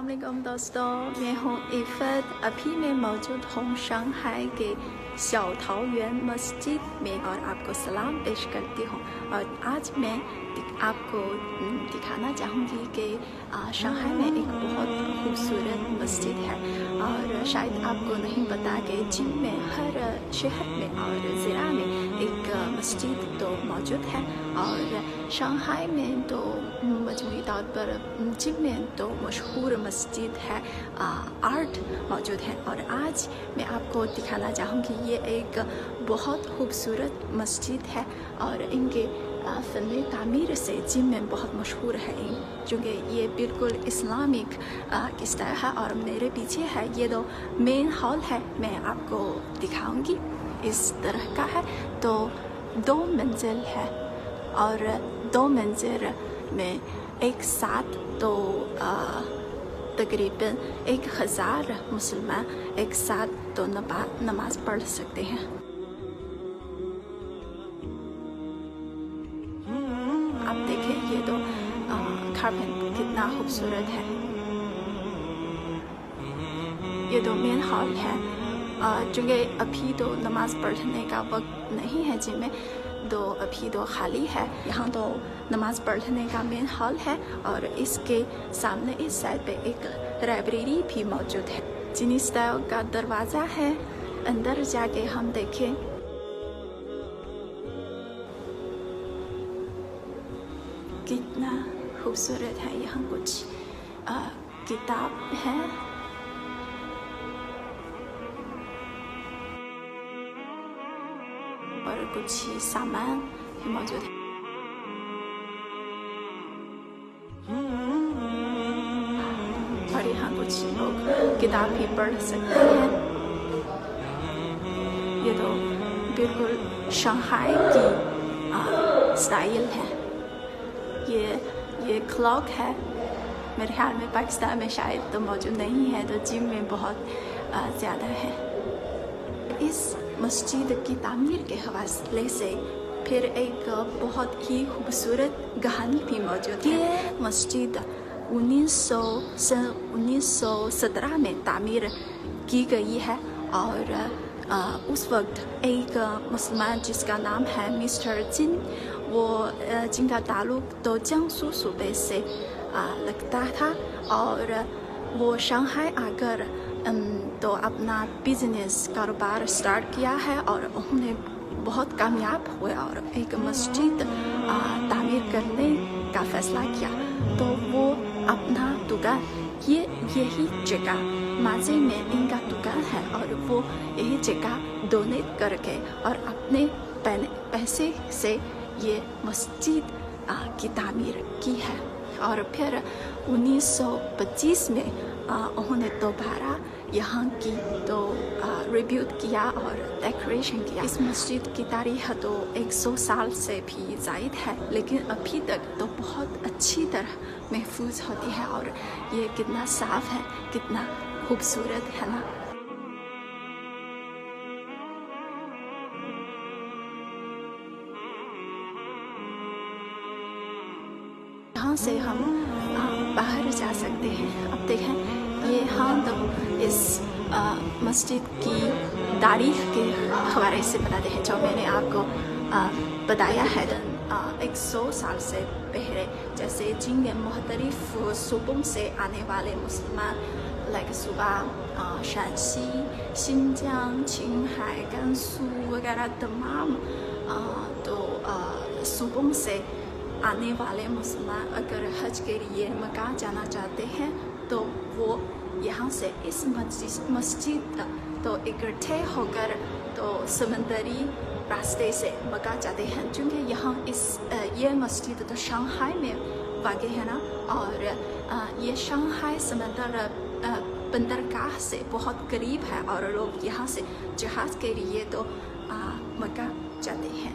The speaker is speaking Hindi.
अस्सलाम वालेकुम दोस्तों, मैं हूँ इफ़त। अभी मैं मौजूद हूँ शंघाई के शाओताओयुआन मस्जिद में और आपको सलाम पेश करती हूँ। और आज मैं आपको दिखाना चाहूँगी कि शंघाई में एक बहुत खूबसूरत मस्जिद है। और शायद आपको नहीं पता कि चीन में हर शहर में और ज़िला में एक मस्जिद तो मौजूद है। और शंघाई में तो मजमूई तौर पर चीन में तो मशहूर मस्जिद है, आर्ट मौजूद है। और आज मैं आपको दिखाना चाहूँगी ये एक बहुत खूबसूरत मस्जिद है और इनके फ़न तामीर से चीन में बहुत मशहूर है, क्योंकि ये बिल्कुल इस्लामिक की स्टाइल है। और मेरे पीछे है ये दो मेन हॉल है, मैं आपको दिखाऊंगी। इस तरह का है, तो 2 मंजिल है और 2 मंजिल में एक साथ तो तकरीबन 1000 मुसलमान एक साथ तो नमाज पढ़ सकते हैं। आप देखें ये तो कारपेट कितना खूबसूरत है। ये तो मेन हॉल है, क्योंकि अभी तो नमाज पढ़ने का वक्त नहीं है जिनमें, तो अभी तो खाली है। यहाँ तो नमाज पढ़ने का मेन हॉल है और इसके सामने इस साइड पे एक लाइब्रेरी भी मौजूद है। चीनी स्टाइल का दरवाज़ा है, अंदर जाके हम देखें। कितना खूबसूरत है। यहाँ कुछ किताब है और कुछ सामान भी मौजूद है। और यहाँ कुछ लोग किताब भी पढ़ सकते हैं। ये तो बिल्कुल शंघाई की स्टाइल है। ये क्लॉक है, मेरे ख्याल में पाकिस्तान में शायद तो मौजूद नहीं है, तो चीन में बहुत ज़्यादा है। इस मस्जिद की तामीर के हवाले से फिर एक बहुत ही खूबसूरत कहानी भी मौजूद है। ये मस्जिद 1917 में तामीर की गई है और उस वक्त एक मुसलमान जिसका नाम है मिस्टर जिन, वो जिनका ताल्लुक तो जियांसू सूबे से लगता था और वो शंघाई आकर तो अपना बिजनेस कारोबार स्टार्ट किया है और उन्होंने बहुत कामयाब हुए और एक मस्जिद तामीर करने का फैसला किया। तो वो अपना दुकान यही जगह माजे में इनका दुकान है और वो यही जगह डोनेट करके और अपने पैसे से ये मस्जिद की तामीर की है। और फिर 1925 में उन्होंने दोबारा यहाँ की तो रिब्यूट किया और डेकोरेशन किया। इस मस्जिद की तारीख तो 100 साल से भी ज़ायद है, लेकिन अभी तक तो बहुत अच्छी तरह महफूज होती है। और ये कितना साफ है, कितना खूबसूरत है ना। यहाँ से हम बाहर जा सकते हैं। अब देखें, ये हम तो इस मस्जिद की तारीख के हवाले से बताते हैं, जो मैंने आपको बताया है। 100 साल से पहले जैसे चीन के मुख्तलिफ सूबों से आने वाले मुसलमान, लाइक सूबा शांसी, शिनजियांग, छिंगहाई, गांसू वगैरह तमाम तो सूबों से आने वाले मुसलमान अगर हज के लिए मक्का जाना चाहते हैं तो वो यहाँ से इस मस्जिद तो इकट्ठे होकर तो समंदरी रास्ते से मक्का जाते हैं, क्योंकि यहाँ ये मस्जिद तो शंघाई में वाक़ है ना। और ये शंघाई समंदर बंदरगाह से बहुत करीब है और लोग यहाँ से जहाज़ के लिए तो मक्का जाते हैं।